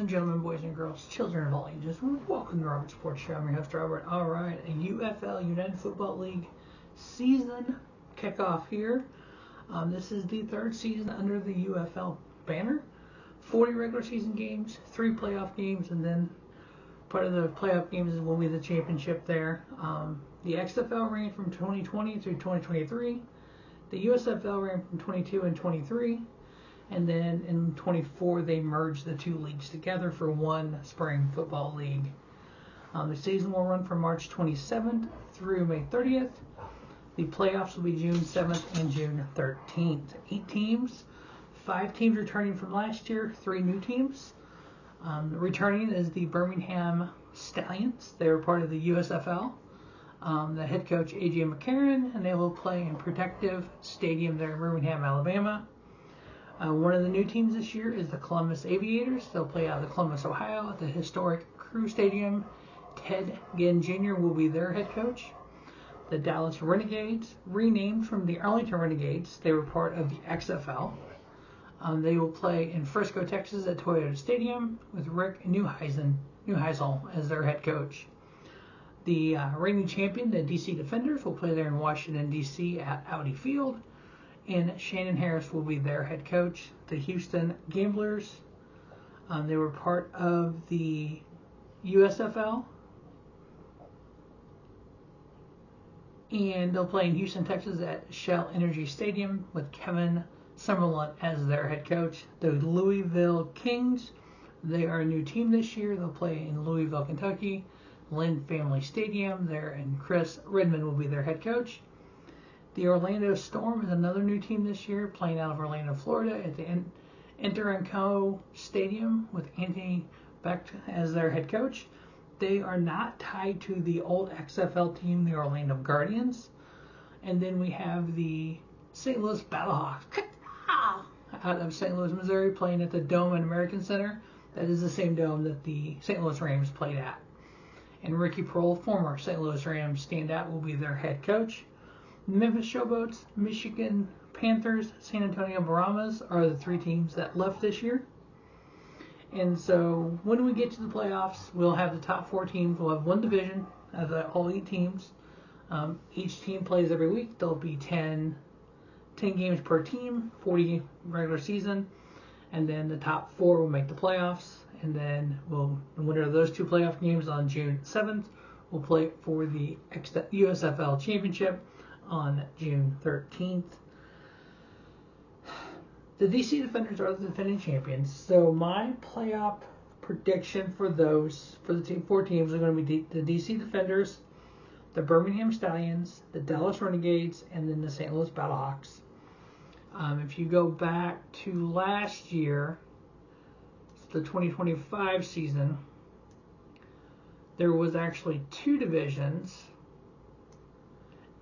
and gentlemen, boys and girls, children of all ages, welcome to the Robert Sports Show. I'm your host, Robert. Alright, a UFL, United Football League season kickoff here. This is the third season under the UFL banner. 40 regular season games, 3 playoff games, and then part of the playoff games will be the championship there. The XFL ran from 2020 through 2023. The USFL ran from 22 and 23. And then in 24, they merged the two leagues together for one spring football league. The season will run from March 27th through May 30th. The playoffs will be June 7th and June 13th. 8 teams, 5 teams returning from last year, 3 new teams. Returning is the Birmingham Stallions. They were part of the USFL. The head coach, A.J. McCarron, and they will play in Protective Stadium there in Birmingham, Alabama. One of the new teams this year is the Columbus Aviators. They'll play out of Columbus, Ohio at the historic Crew Stadium. Ted Ginn Jr. will be their head coach. The Dallas Renegades, renamed from the Arlington Renegades, they were part of the XFL. They will play in Frisco, Texas at Toyota Stadium with Rick Neuheisel as their head coach. The reigning champion, the DC Defenders, will play there in Washington, D.C. at Audi Field. And Shannon Harris will be their head coach. The Houston Gamblers, they were part of the USFL. And they'll play in Houston, Texas at Shell Energy Stadium with Kevin Summerlin as their head coach. The Louisville Kings, they are a new team this year. They'll play in Louisville, Kentucky, Lynn Family Stadium there, and Chris Redmond will be their head coach. The Orlando Storm is another new team this year, playing out of Orlando, Florida at the Enter & Co. Stadium with Anthony Beck as their head coach. They are not tied to the old XFL team, the Orlando Guardians. And then we have the St. Louis BattleHawks out of St. Louis, Missouri, playing at the Dome at American Center. That is the same dome that the St. Louis Rams played at. And Ricky Prohl, former St. Louis Rams standout, will be their head coach. Memphis Showboats, Michigan Panthers, San Antonio Brahmas are the 3 teams that left this year. And so when we get to the playoffs, we'll have the top 4 teams. We'll have one division of all 8 teams. Each team plays every week. There'll be 10 games per team, 40 regular season. And then the top 4 will make the playoffs. And then the winner of those 2 playoff games on June 7th will play for the USFL Championship on June 13th. The DC Defenders are the defending champions. So my playoff prediction for the 4 teams are going to be the DC Defenders, the Birmingham Stallions, the Dallas Renegades, and then the St. Louis BattleHawks. If you go back to last year, the 2025 season, there was actually 2 divisions.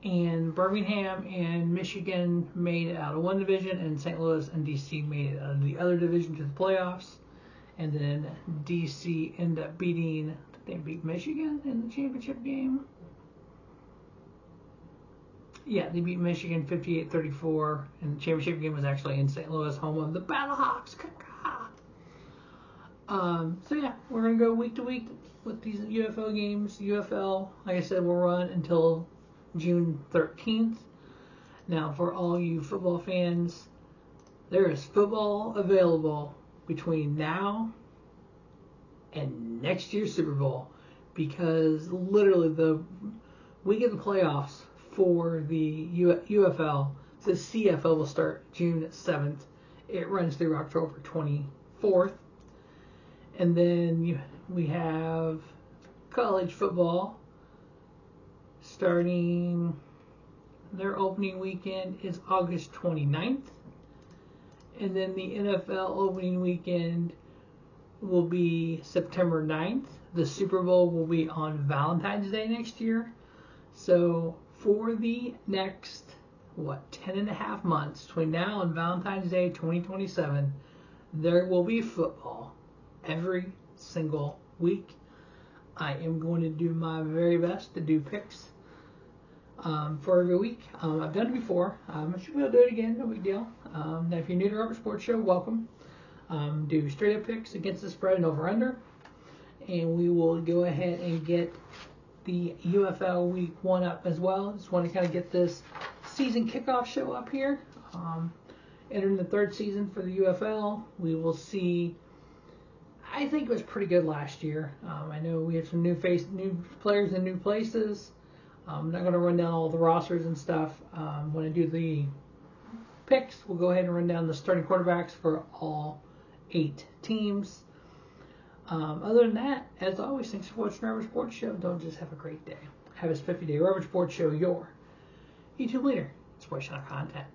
And Birmingham and Michigan made it out of one division, and St. Louis and DC made it out of the other division to the playoffs. And then DC ended up beat Michigan in the championship game. Yeah, they beat Michigan 58-34, and the championship game was actually in St. Louis, home of the BattleHawks. So yeah, we're going to go week to week with these UFL games. UFL, like I said, will run until June 13th. Now, for all you football fans, there is football available between now and next year's Super Bowl, because literally the week of the playoffs for the UFL, the CFL will start June 7th. It runs through October 24th. And then we have college football. Starting, their opening weekend is August 29th. And then the NFL opening weekend will be September 9th. The Super Bowl will be on Valentine's Day next year. So for the next, 10.5 months, between now and Valentine's Day 2027, there will be football every single week. I am going to do my very best to do picks for every week. I've done it before. I should be able to do it again, no big deal. Now, if you're new to Robert Sports Show, welcome. do straight up picks against the spread and over under. And we will go ahead and get the UFL week 1 up as well. Just want to kind of get this season kickoff show up here. Entering the 3rd season for the UFL, we will see. I think it was pretty good last year. I know we have some new players in new places. I'm not going to run down all the rosters and stuff. When I do the picks, we'll go ahead and run down the starting quarterbacks for all 8 teams. Other than that, as always, thanks for watching Rubber Sports Show. Don't just have a great day. Have a spiffy day. Rubber Sports Show, your YouTube leader, sports channel content.